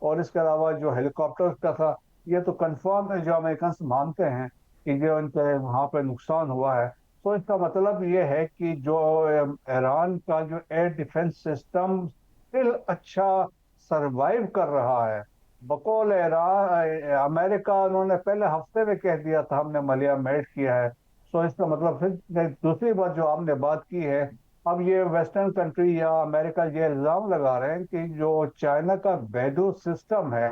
اور اس کے علاوہ جو ہیلی کاپٹر کا تھا، یہ تو کنفرم ہے، جو امریکنس مانتے ہیں کہ جو ان کے وہاں پہ نقصان ہوا ہے. تو اس کا مطلب یہ ہے کہ جو ایران کا جو ایئر ڈیفنس سسٹم اسٹل اچھا سروائیو کر رہا ہے. بقول امریکہ انہوں نے پہلے ہفتے میں کہہ دیا تھا ہم نے ملیہ میٹ کیا ہے. سو اس کا مطلب پھر دوسری بات جو آپ نے بات کی ہے، اب یہ ویسٹرن کنٹری یا امریکہ یہ الزام لگا رہے ہیں کہ جو چائنا کا بیڈو سسٹم ہے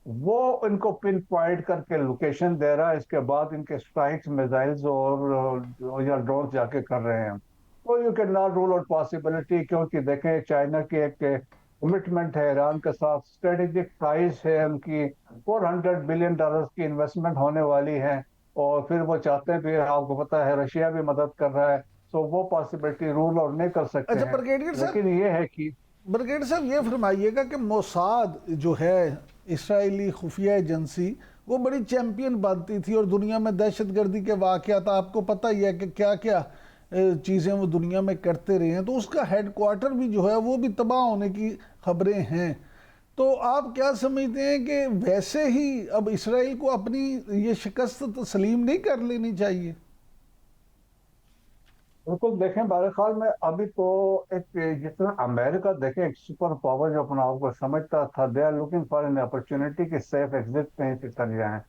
وہ ان کو پن پوائنٹ کر کے لوکیشن دے رہا ہے، اس کے بعد ان کے اسٹرائکس میزائلز اور یا ڈرونز جا کے کر رہے ہیں. تو you can not rule out possibility, کیونکہ دیکھیں چائنا کی ایک کمٹمنٹ ہے ایران کے ساتھ، اسٹریٹجک پرائز ہے ان کی، $400 بلین کی انویسٹمنٹ ہونے والی ہے، اور پھر وہ چاہتے ہیں کہ آپ کو پتا ہے رشیا بھی مدد کر رہا ہے. سو وہ پاسبلٹی رول آؤٹ نہیں کر سکتے اچھا ہیں. بریگیڈیئر صاحب، لیکن یہ ہے کہ بریگیڈیئر صاحب یہ فرمائیے گا کہ موساد جو ہے اسرائیلی خفیہ ایجنسی، وہ بڑی چیمپئن بنتی تھی اور دنیا میں دہشت گردی کے واقعات آپ کو پتہ ہی ہے کہ کیا کیا چیزیں وہ دنیا میں کرتے رہے ہیں، تو اس کا ہیڈ کوارٹر بھی جو ہے وہ بھی تباہ ہونے کی خبریں ہیں. تو آپ کیا سمجھتے ہیں کہ ویسے ہی اب اسرائیل کو اپنی یہ شکست تسلیم نہیں کر لینی چاہیے؟ بالکل، دیکھیں میرے خیال میں ابھی تو ایک جتنا امریکہ دیکھیں ایک سپر پاور جو اپنا آپ کو سمجھتا تھا، they are looking for an opportunity کہ سیف ایگزٹ کہیں سے کر جائیں،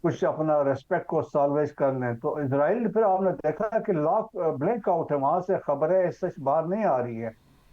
کچھ اپنا ریسپیکٹ کو سالویج کر لیں. تو اسرائیل پھر آپ نے دیکھا کہ لاک بلینک آؤٹ ہے، وہاں سے خبریں سچ باہر نہیں آ رہی ہیں،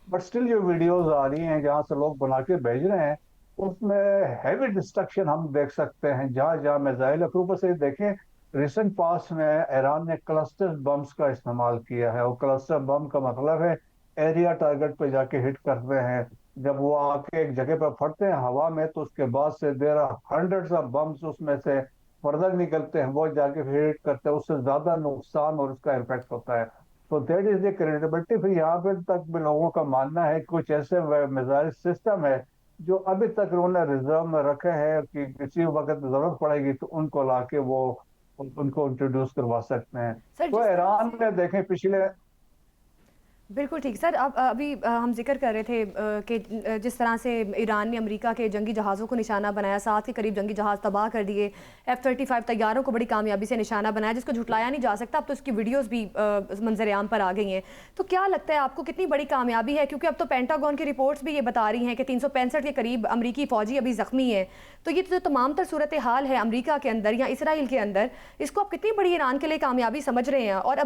بٹ اسٹل جو ویڈیوز آ رہی ہیں جہاں سے لوگ بنا کے بھیج رہے ہیں اس میں ہیوی ڈسٹرکشن ہم دیکھ سکتے ہیں، جہاں جہاں میزائل ہے. اوپر سے دیکھیں ریسنٹ پاس میں ایران نے کلسٹر بمز کا استعمال کیا ہے، اور کلسٹر بم کا مطلب ہے ایریا ٹارگٹ پہ جا کے ہٹ کرتے ہیں. جب وہ آ کے ایک جگہ پہ پھٹتے ہیں ہوا میں تو اس کے بعد سے there are hundreds of bombs اس میں سے فردر نکلتے ہیں، وہ جا کے ہٹ کرتے ہیں، اس سے زیادہ نقصان اور اس کا امپیکٹ ہوتا ہے. تو دیٹ از دی کریڈیبلٹی. پھر یہاں پہ تک بھی لوگوں کا ماننا ہے کہ کچھ ایسے میزائل سسٹم ہے جو ابھی تک انہوں نے ریزرو میں رکھے ہیں کہ کسی وقت ضرورت پڑے گی تو ان کو لا کے وہ ان کو انٹروڈیوس کروا سکتے ہیں. سر تو جس طرح ایران سے نے دیکھیں پچھلے بالکل ٹھیک سر، اب ابھی ہم ذکر کر رہے تھے کہ جس طرح سے ایران نے امریکہ کے جنگی جہازوں کو نشانہ بنایا، 7 کے قریب جنگی جہاز تباہ کر دیے، F-35 طیاروں کو بڑی کامیابی سے نشانہ بنایا جس کو جھٹلایا نہیں جا سکتا. اب تو اس کی ویڈیوز بھی منظر عام پر آ گئی ہیں. تو کیا لگتا ہے آپ کو کتنی بڑی کامیابی ہے؟ کیونکہ اب تو پینٹاگون کی رپورٹس بھی یہ بتا رہی ہیں کہ 365 کے قریب امریکی فوجی ابھی زخمی ہیں. تو یہ جو تمام تر صورتحال ہے امریکہ کے اندر یا اسرائیل کے اندر، اس کو آپ کتنی بڑی ایران کے لیے کامیابی سمجھ رہے ہیں؟ اور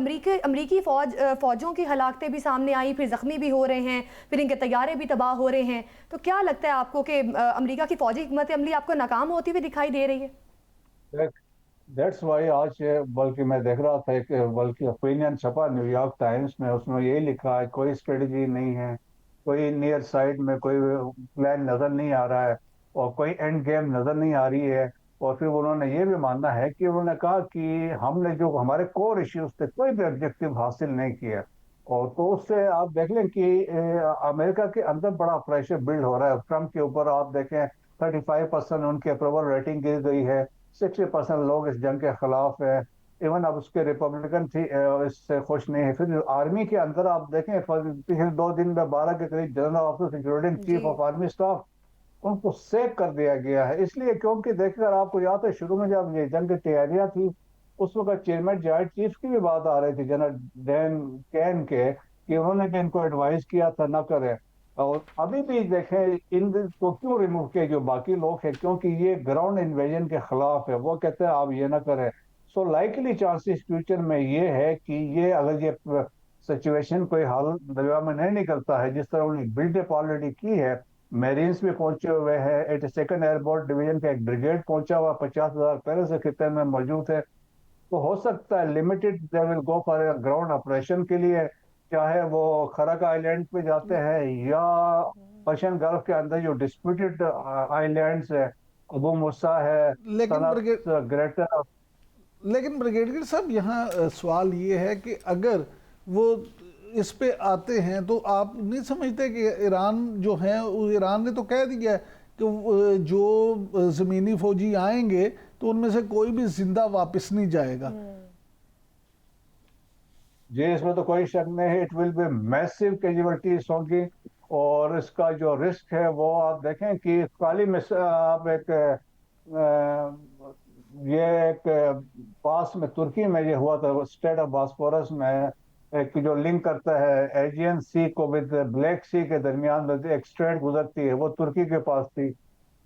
امریکی فوجوں کی ہلاکتیں بھی سامنے آئی، پھر زخمی بھی ہو رہے ہیں، پھر ان کے طیارے بھی تباہ ہو رہے ہیں. تو کیا لگتا ہے آپ کو کہ امریکہ کی فوجی حکمت عملی آپ کو ناکام ہوتی ہوئی دکھائی دے رہی ہے؟ دیٹس وائی آج بلکہ میں دیکھ رہا تھا کہ بلکہ اوپینین چھپا نیو یارک ٹائمز میں، اس میں یہی لکھا ہے کوئی اسٹریٹجی نہیں ہے، کوئی نیئر سائڈ میں کوئی پلان نظر نہیں آ رہا ہے، اور کوئی اینڈ گیم نظر نہیں آ رہی ہے. اور پھر انہوں نے یہ بھی ماننا ہے کہ انہوں نے کہا کہ ہم نے جو ہمارے کور ایشوز تھے کوئی بھی آبجیکٹو حاصل نہیں کیا. اور تو اس سے آپ دیکھ لیں کہ امریکہ کے اندر بڑا پریشر بلڈ ہو رہا ہے. ٹرمپ کے اوپر آپ دیکھیں 35% ان کی اپروول ریٹنگ گر گئی ہے، 60% لوگ اس جنگ کے خلاف ہیں. ایون اب اس کے ریپبلکن تھی اس سے خوش نہیں ہے. پھر آرمی کے اندر آپ دیکھیں پچھلے 2 دن میں 12 کے قریب general officer including chief of army staff ان کو سیک کر دیا گیا ہے. اس لیے کیونکہ دیکھ کر آپ کو یاد ہے شروع میں جب یہ جنگ کی تیاریاں تھی اس وقت چیئرمین جوائنٹ چیف کی بھی بات آ رہی تھی جنرل ڈین کین کے، کہ انہوں نے بھی ان کو ایڈوائز کیا تھا نہ کریں. اور ابھی بھی دیکھیں ان کو کیوں ریموو کیا جو باقی لوگ ہیں، کیونکہ یہ گراؤنڈ انویژن کے خلاف ہے، وہ کہتے ہیں آپ یہ نہ کریں. سو لائکلی چانسز فیوچر میں یہ ہے کہ یہ اگر یہ سچویشن کوئی حال دریا میں نہیں نکلتا ہے جس طرح انہوں نے بلڈ اپ آلریڈی کی ہے، میرینز بھی پہنچے ہوئے ہیں، 82nd ایئر بورڈ ڈویژن کا ایک بریگیڈ پہنچا ہوا، 50,000 پہلے سے خطے میں موجود ہے. تو ہو سکتا ہے limited they will go for ground operation کے لیے، چاہے وہ خرک آئی لینڈ پہ جاتے ہیں یا پرشین گلف کے اندر جو ڈسپیوٹڈ آئی لینڈز ہے، ابو موسیٰ ہے، گریٹر. لیکن بریگیڈیئر صاحب یہاں سوال یہ ہے کہ اگر وہ اس پہ آتے ہیں تو آپ نہیں سمجھتے کہ ایران جو ہے، ایران نے تو کہہ دیا ہے کہ جو زمینی فوجی آئیں گے تو ان میں سے کوئی بھی زندہ واپس نہیں جائے گا؟ جی اس میں تو کوئی شک نہیں ہے، it will be massive casualties ہوں گی. اور اس کا جو رسک ہے وہ آپ دیکھیں کہ خالی آپ ایک یہ ایک پاس میں ترکی میں یہ ہوا تھا اسٹیٹ آف باسفورس میں، ایک جو لنک کرتا ہے ایجین سی کو ود بلیک سی کے درمیان میں ایک اسٹریٹ گزرتی ہے، وہ ترکی کے پاس تھی،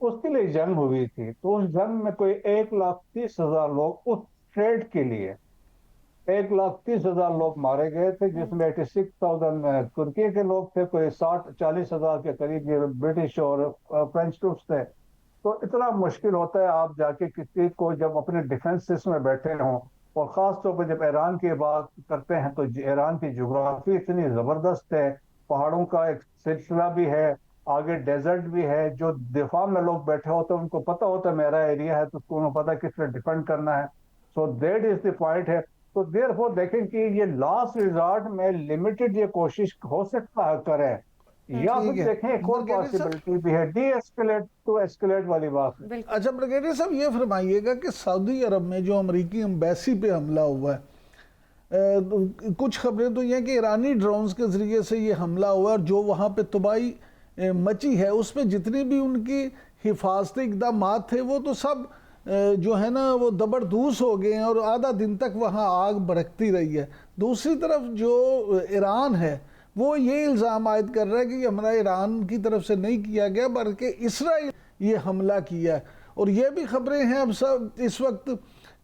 اس کے لیے جنگ ہوئی تھی، تو اس جنگ میں کوئی 1,30,000 لوگ اس اسٹریٹ کے لیے 1,30,000 لوگ مارے گئے تھے، جس میں 86,000 ترکی کے لوگ تھے، کوئی 40,000 کے قریب یہ برٹش اور فرینچ ٹروپس تھے۔ تو اتنا مشکل ہوتا ہے آپ جا کے کسی کو جب اپنے ڈیفنس میں بیٹھے ہوں، اور خاص طور پر جب ایران کی بات کرتے ہیں تو ایران کی جغرافی اتنی زبردست ہے، پہاڑوں کا ایک سلسلہ بھی ہے، آگے ڈیزرٹ بھی ہے، جو دفاع میں لوگ بیٹھے ہوتے ہیں ان کو پتہ ہوتا ہے میرا ایریا ہے تو اس کو انہیں پتہ ہے کس طرح ڈیفینڈ کرنا ہے۔ So that is the point ہے۔ تو دیر فور دیکھیں کہ یہ لاسٹ ریزارٹ میں لمیٹڈ یہ کوشش ہو سکتا ہے کریں، یا ٹھیک پھر ہے دیکھیں ایک اور برگیڈیئر صاحب، پاسبلٹی بھی ہے، ڈی ایسکیلیٹ ٹو ایسکیلیٹ والی بات ہے۔ بالکل اچھا برگیڈیئر صاحب یہ فرمائیے گا کہ سعودی عرب میں جو امریکی امبیسی پہ حملہ ہوا ہے، کچھ خبریں تو یہ ہیں کہ ایرانی ڈرونز کے ذریعے سے یہ حملہ ہوا، اور جو وہاں پہ تباہی مچی ہے اس میں جتنی بھی ان کی حفاظتی اقدامات تھے وہ تو سب جو ہے نا وہ دبردوس ہو گئے ہیں، اور آدھا دن تک وہاں آگ بھڑکتی رہی ہے۔ دوسری طرف جو ایران ہے وہ یہ الزام عائد کر رہا ہے کہ یہ حملہ ایران کی طرف سے نہیں کیا گیا بلکہ اسرائیل یہ حملہ کیا ہے، اور یہ بھی خبریں ہیں اب سب اس وقت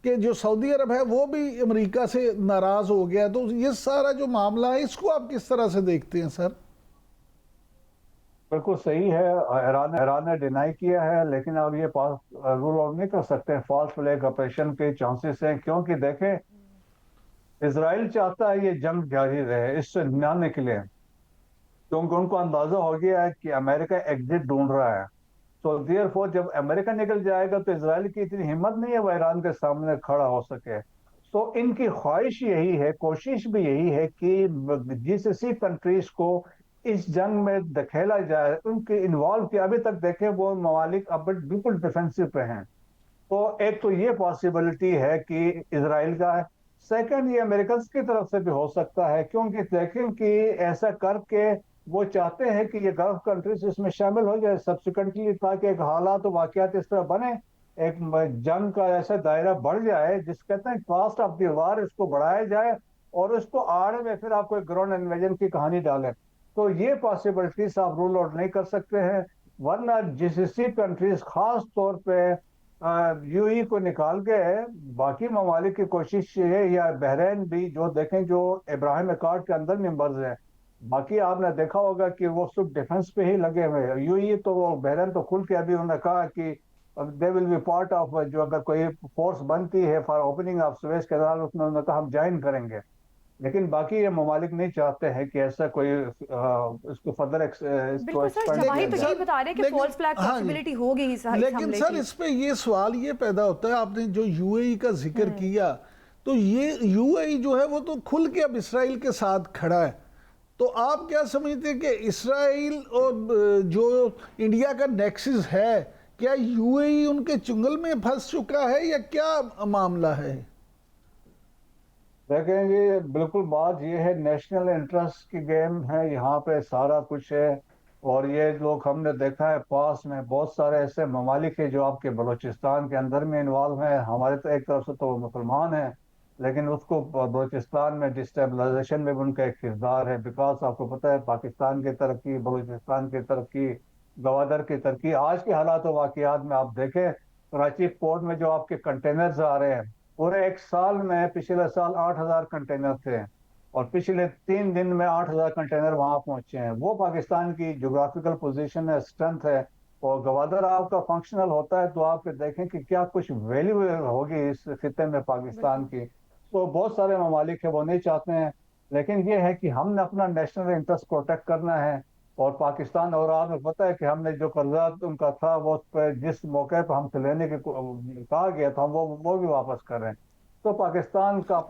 کہ جو سعودی عرب ہے وہ بھی امریکہ سے ناراض ہو گیا ہے۔ تو یہ سارا جو معاملہ ہے اس کو آپ کس طرح سے دیکھتے ہیں سر؟ بالکل صحیح ہے، ایران نے ڈینائی کیا ہے، لیکن اب یہ رول آؤٹ نہیں کر سکتے، فالس فلیگ آپریشن کے چانسز ہیں، کیونکہ دیکھیں اسرائیل چاہتا ہے یہ جنگ جاری رہے، اس سے نہ نکلے، کیونکہ ان کو اندازہ ہو گیا ہے کہ امریکہ ایگزٹ ڈھونڈ رہا ہے۔ تو دیر فور جب امریکہ نکل جائے گا تو اسرائیل کی اتنی ہمت نہیں ہے وہ ایران کے سامنے کھڑا ہو سکے۔ تو ان کی خواہش یہی ہے، کوشش بھی یہی ہے کہ GCC کنٹریز کو اس جنگ میں دکھیلا جائے، ان کے انوالو کیا۔ ابھی تک دیکھیں وہ ممالک اب بالکل ڈیفینسو پہ ہیں، تو ایک تو یہ پاسبلٹی ہے کہ اسرائیل کا ہے، سیکنڈ یہ امریکنز کی طرف سے بھی ہو سکتا ہے، کیونکہ دیکھیں کہ ایسا کر کے وہ چاہتے ہیں کہ یہ گلف کنٹریز اس میں شامل ہو جائے سبسیکوینٹلی، تاکہ ایک حالات و واقعات اس طرح بنے، ایک جنگ کا ایسا دائرہ بڑھ جائے جس کہتے ہیں کاسٹ آف دی وار، اس کو بڑھایا جائے اور اس کو آڑ میں پھر آپ کو ایک گراؤنڈ انویژن کی کہانی ڈالیں۔ تو یہ پاسبلٹیز آپ رول آؤٹ نہیں کر سکتے ہیں، ورنہ GCC کنٹریز خاص طور پہ UAE کو نکال کے باقی ممالک کی کوشش یہ ہے، یا بحرین بھی جو دیکھیں جو ابراہیم اکارڈ کے اندر ممبرز ہیں، باقی آپ نے دیکھا ہوگا کہ وہ صرف ڈیفنس پہ ہی لگے ہوئے ہیں۔ UAE تو وہ بحرین تو کھل کے ابھی انہوں نے کہا کہ دے ول بی پارٹ آف، جو اگر کوئی فورس بنتی ہے فار اوپننگ آف سویز کینال، اس میں انہوں نے کہا ہم جوائن کریں گے، لیکن باقی یہ ممالک نہیں چاہتے ہیں کہ ایسا کوئی اس کو فردر اس کو بالکل سر، ایکسپینڈ جواہی کیا تو جائے۔ یہی بتا رہے کہ فالس فلیگ پاسبلٹی ہوگی اس لیکن حملے سر کی۔ اس پہ یہ سوال یہ پیدا ہوتا ہے، آپ نے جو UAE کا ذکر کیا، تو یہ UAE جو ہے وہ تو کھل کے اب اسرائیل کے ساتھ کھڑا ہے، تو آپ کیا سمجھتے ہیں کہ اسرائیل اور جو انڈیا کا نیکسس ہے، کیا UAE ان کے چنگل میں پھنس چکا ہے یا کیا معاملہ ہے؟ دیکھیں گے بالکل بات یہ ہے، نیشنل انٹرسٹ کی گیم ہے، یہاں پہ سارا کچھ ہے، اور یہ لوگ ہم نے دیکھا ہے پاس میں بہت سارے ایسے ممالک ہیں جو آپ کے بلوچستان کے اندر میں انوالو ہیں، ہمارے تو ایک طرف سے تو وہ مسلمان ہیں، لیکن اس کو بلوچستان میں ڈسٹیبلائزیشن میں بھی ان کا ایک کردار ہے، بیکاز آپ کو پتہ ہے پاکستان کی ترقی، بلوچستان کی ترقی، گوادر کی ترقی، آج کے حالات و واقعات میں آپ دیکھیں کراچی پورٹ میں جو آپ کے کنٹینرز آ رہے ہیں، پورے ایک سال میں پچھلے سال 8,000 کنٹینر تھے، اور پچھلے 3 دن میں 8,000 کنٹینر وہاں پہنچے ہیں۔ وہ پاکستان کی جغرافیکل پوزیشن ہے، اسٹرینتھ ہے، اور گوادر آپ کا فنکشنل ہوتا ہے تو آپ دیکھیں کہ کیا کچھ ویلیو ہوگی اس خطے میں پاکستان کی۔ تو بہت سارے ممالک ہیں وہ نہیں چاہتے ہیں، لیکن یہ ہے کہ ہم نے اپنا نیشنل انٹرسٹ پروٹیکٹ کرنا ہے، اور پاکستان اور آپ کو پتہ ہے کہ ہم نے جو قرضات ان کا تھا وہ جس موقع پہ ہم سے لینے کے کہا گیا تھا ہم وہ بھی واپس کر رہے ہیں۔ تو پاکستان کا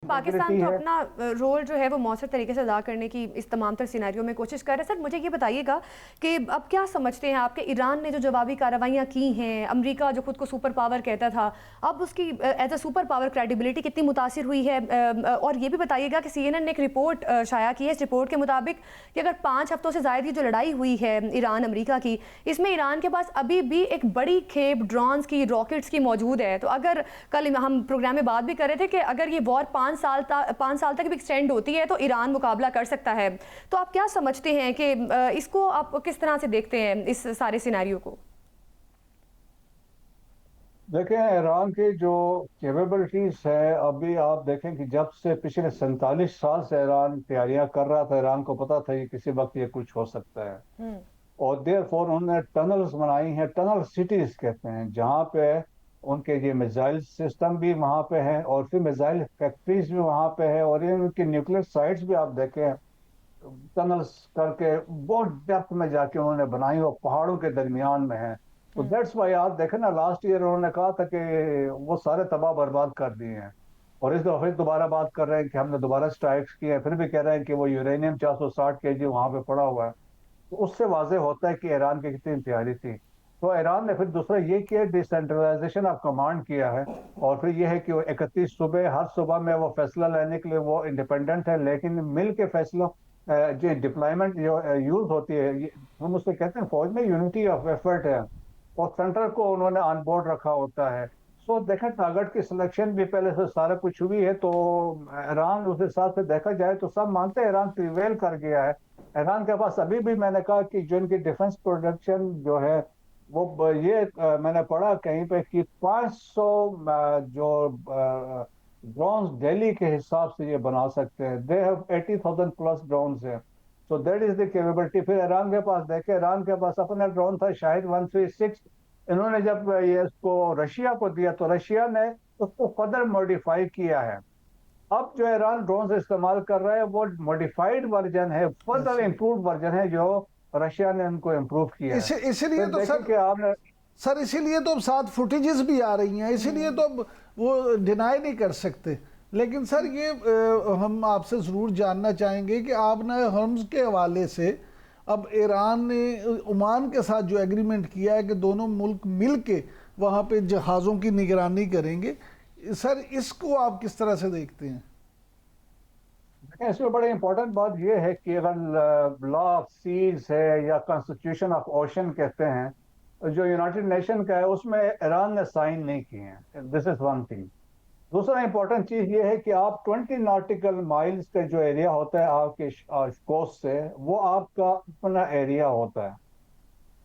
پاکستان تو اپنا رول جو ہے وہ مؤثر طریقے سے ادا کرنے کی اس تمام تر سیناریوں میں کوشش کر رہے ہیں. سر مجھے یہ بتائیے گا کہ اب کیا سمجھتے ہیں آپ کہ ایران نے جو جوابی کارروائیاں کی ہیں، امریکہ جو خود کو سپر پاور کہتا تھا، اب اس کی as a super power credibility کتنی متاثر ہوئی ہے؟ اور یہ بھی بتائیے گا کہ سی این این نے ایک رپورٹ شائع کی ہے، اس رپورٹ کے مطابق کہ اگر 5 ہفتوں سے زائد کی جو لڑائی ہوئی ہے ایران امریکہ کی، اس میں ایران کے پاس ابھی بھی ایک بڑی کھیپ ڈرونز کی، راکٹس کی موجود ہے. تو اگر کل ہم پروگرام میں بات بھی کر رہے تھے کہ اگر یہ وار 5 سال تک بھی ایکسٹینڈ ہوتی ہے تو ایران مقابلہ کر سکتا ہے. تو آپ کیا سمجھتے ہیں کہ اس کو آپ کس طرح سے دیکھتے ہیں اس سارے سیناریو کو؟ دیکھیں ایران کی جو کیپیبلٹیز ہے، ابھی آپ دیکھیں کہ جب سے پچھلے 47 سال سے ایران تیاریاں کر رہا تھا، ایران کو پتا تھا کہ کسی وقت یہ کچھ ہو سکتا ہے. اور دیر فور انہوں نے ٹنلز بنائی ہیں، ٹنل سٹیز کہتے ہیں، جہاں پہ ان کے یہ میزائل سسٹم بھی وہاں پہ ہیں اور پھر میزائل فیکٹریز بھی وہاں پہ ہے، اور ان کی نیوکلیر سائٹس بھی آپ دیکھیں ٹنلز کر کے بہت ڈیپتھ میں جا کے انہوں نے بنائی، وہ پہاڑوں کے درمیان میں ہیں. تو دیٹس وائی آپ دیکھیں نا، لاسٹ ایئر انہوں نے کہا تھا کہ وہ سارے تباہ برباد کر دیے ہیں، اور اس دفعہ دوبارہ بات کر رہے ہیں کہ ہم نے دوبارہ اسٹرائکس کیے ہیں، پھر بھی کہہ رہے ہیں کہ وہ یورینیم 460 kg وہاں پہ پڑا ہوا ہے. تو اس سے واضح ہوتا ہے کہ ایران کی کتنی تیاری تھی. تو ایران نے پھر دوسرا یہ کیا، ڈیسینٹرلائزیشن آف کمانڈ کیا ہے، اور پھر یہ ہے کہ وہ 31 صبح ہر صبح میں وہ فیصلہ لینے کے لیے وہ انڈیپینڈنٹ ہے، لیکن مل کے فیصلوں جو ڈپلائمنٹ جو یوز ہوتی ہے، ہم اس سے کہتے ہیں فوج میں یونٹی آف ایفرٹ ہے، اور سینٹر کو انہوں نے آن بورڈ رکھا ہوتا ہے. سو دیکھیں ٹارگٹ کی سلیکشن بھی پہلے سے سارا کچھ ہوئی ہے. تو ایران اس حساب سے دیکھا جائے تو سب مانتے ہیں ایران پریویل کر گیا ہے. ایران کے پاس ابھی بھی میں نے کہا کہ جو ان کی ڈیفنس پروڈکشن جو ہے وہ یہ میں نے پڑھا کہیں پہ کہ 500 جو ڈرونز ڈیلی کے حساب سے یہ بنا سکتے ہیں. دے ہیو 80,000 پلس ڈرونز ہیں. So that is the capability. پھر ایران کے پاس دیکھیں، ایران کے پاس اپنا ڈرون تھا شاہد 136. انہوں نے جب یہ اس کو رشیا کو دیا تو رشیا نے اس کو فردر موڈیفائی کیا ہے. اب جو ایران ڈرونز استعمال کر رہا ہے وہ موڈیفائڈ ورژن ہے، فردر امپرووڈ ورژن ہے جو رشیا نے ان کو امپروو کیا ہے. اسی لیے تو سر کہ آپ نے سر اسی لیے تو اب 7 فوٹیجز بھی آ رہی ہیں، اسی لیے تو اب وہ ڈینائی نہیں کر سکتے. لیکن سر یہ ہم آپ سے ضرور جاننا چاہیں گے کہ آپ نے ہرمز کے حوالے سے اب ایران نے عمان کے ساتھ جو ایگریمنٹ کیا ہے کہ دونوں ملک مل کے وہاں پہ جہازوں کی نگرانی کریں گے، سر اس کو آپ کس طرح سے دیکھتے ہیں؟ اس میں بڑی امپورٹنٹ بات یہ ہے کہ اگر لا آف سیز ہے یا کانسٹیٹیوشن آف اوشن کہتے ہیں جو یونائٹڈ نیشن کا ہے، اس میں ایران نے سائن نہیں کیے ہیں. دس از ون تھنگ. دوسرا امپورٹنٹ چیز یہ ہے کہ آپ 20 ناٹیکل مائلز کا جو ایریا ہوتا ہے آپ کے کوسٹ سے، وہ آپ کا اپنا ایریا ہوتا ہے،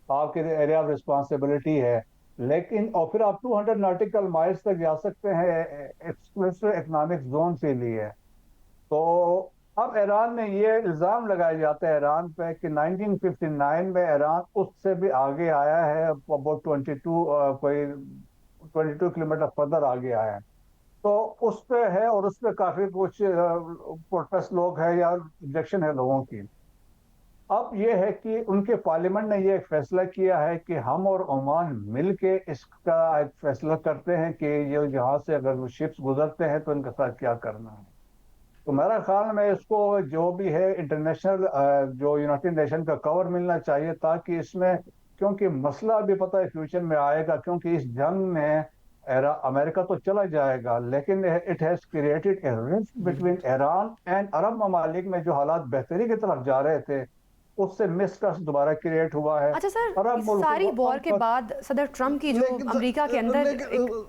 آپ کے ایریا آف ریسپانسبلٹی ہے. لیکن اور پھر آپ 200 ناٹیکل مائلز تک جا سکتے ہیں ایکسکلوسیو اکنامک زون کے لیے. تو اب ایران نے یہ الزام لگایا جاتا ہے ایران پہ کہ 1959 میں ایران اس سے بھی آگے آیا ہے، اباؤٹ 22 کلومیٹر فردر آگے آیا ہے. تو اس پہ ہے، اور اس پہ کافی کچھ پروٹیسٹ لوگ ہیں یا آبجیکشن ہے لوگوں کی. اب یہ ہے کہ ان کے پارلیمنٹ نے یہ ایک فیصلہ کیا ہے کہ ہم اور عمان مل کے اس کا ایک فیصلہ کرتے ہیں کہ یہ جہاز سے اگر وہ شپس گزرتے ہیں تو ان کے ساتھ کیا کرنا ہے. تو میرا خیال میں اس کو جو بھی ہے انٹرنیشنل جو یونائٹڈ نیشن کا کور ملنا چاہیے، تاکہ اس میں، کیونکہ مسئلہ بھی پتہ ہے فیوچر میں آئے گا، کیونکہ اس جنگ میں امریکہ تو چلا جائے گا، لیکن it has created a rift between Iran and عرب ممالک میں جو حالات بہتری کی طرف جا رہے تھے، اس سے مسٹرسٹ دوبارہ کریٹ ہوا ہے. اچھا سر، اس ساری وار کے بعد صدر ٹرمپ کی جو امریکہ کے اندر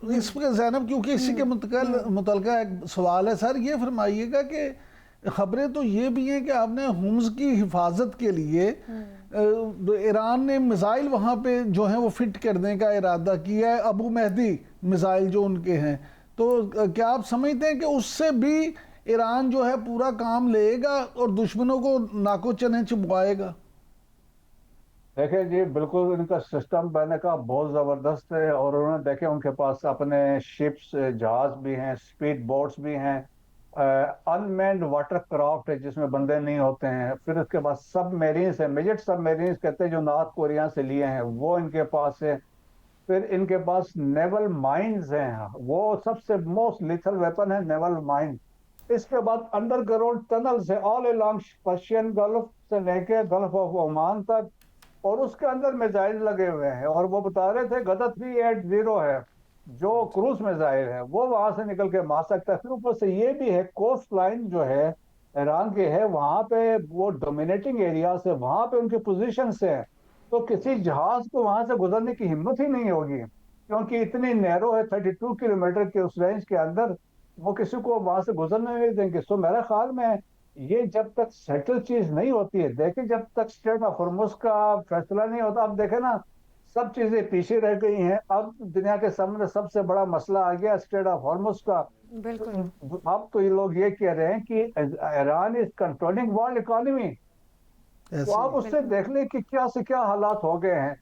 اس پہ زینب، کیونکہ اسی کے متعلقہ ایک سوال ہے سر، یہ فرمائیے گا کہ خبریں تو یہ بھی ہیں کہ آپ نے ہومز کی حفاظت کے لیے ایران نے میزائل وہاں پہ جو ہیں وہ فٹ کرنے کا ارادہ کیا ہے، ابو مہدی میزائل جو ان کے ہیں. تو کیا آپ سمجھتے ہیں کہ اس سے بھی ایران جو ہے پورا کام لے گا اور دشمنوں کو ناکو چنے چبوائے گا؟ دیکھیں جی، بالکل ان کا سسٹم میں نے کہا بہت زبردست ہے، اور انہوں نے دیکھیں ان کے پاس اپنے شپس، جہاز بھی ہیں، سپیڈ بوٹس بھی ہیں، ان مینڈ واٹر کرافٹ ہے جس میں بندے نہیں ہوتے ہیں. پھر اس کے بعد سب میرینز ہیں، میجٹ سب میرینز کہتے ہیں جو نارتھ کوریا سے لیے ہیں، وہ ان کے پاس ہے. پھر ان کے پاس نیول مائنز ہیں، وہ سب سے موسٹ لیتھل ویپن ہے نیول مائن. اس کے بعد انڈر گراؤنڈ ٹنل سے آل along پرشین گلف سے لے کے گلف آف عمان تک، اور اس کے اندر میزائل لگے ہوئے ہیں، اور وہ بتا رہے تھے غدہ 380 ہے جو کروز میزائل ہے، وہ وہاں سے نکل کے مار سکتا ہے۔ پھر اوپر سے یہ بھی ہے کوسٹ لائن جو ہے ایران کی ہے، وہاں پہ وہ ڈومینیٹنگ ایریا سے، وہاں پہ ان کی پوزیشن سے، تو کسی جہاز کو وہاں سے گزرنے کی ہمت ہی نہیں ہوگی، کیونکہ اتنی نیرو ہے 32 کلومیٹر کے اس رینج کے اندر، وہ کسی کو وہاں سے گزرنے نہیں دیں گے۔ سو میرے خیال میں یہ جب تک سیٹل چیز نہیں ہوتی ہے، دیکھیں جب تک اسٹریٹ آف ہرمز کا فیصلہ نہیں ہوتا، اب دیکھیں نا سب چیزیں پیچھے رہ گئی ہیں، اب دنیا کے سامنے سب سے بڑا مسئلہ آ گیا اسٹریٹ آف ہرمز کا۔ بالکل اب تو یہ لوگ یہ کہہ رہے ہیں کہ Iran is controlling world economy, تو آپ اس سے دیکھ لیں کہ کیا سے کیا حالات ہو گئے ہیں۔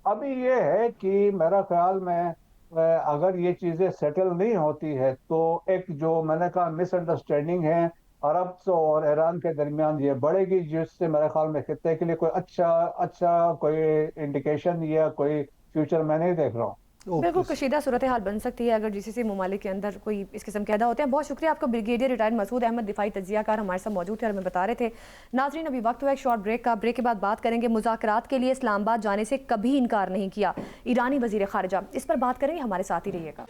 ابھی یہ ہے کہ میرا خیال میں اگر یہ چیزیں سیٹل نہیں ہوتی ہے تو ایک جو میں نے کہا مس انڈرسٹینڈنگ ہے عرب اور ایران کے درمیان یہ بڑھے گی، جس سے میرے خیال میں خطے کے لیے کوئی اچھا کوئی انڈیکیشن یا کوئی فیوچر میں نہیں دیکھ رہا ہوں۔ بالکل کشیدہ صورتحال بن سکتی ہے اگر GCC ممالک کے اندر کوئی اس قسم کے ادا ہوتے ہیں۔ بہت شکریہ آپ کا بریگیڈیئر ریٹائرڈ مسعود احمد، دفاعی تجزیہ کار ہمارے ساتھ موجود تھے اور ہمیں بتا رہے تھے۔ ناظرین ابھی وقت ہوا ایک شارٹ بریک کا، بریک کے بعد بات کریں گے مذاکرات کے لیے اسلام آباد جانے سے کبھی انکار نہیں کیا ایرانی وزیر خارجہ، اس پر بات کریں گے، ہمارے ساتھ ہی رہیے گا۔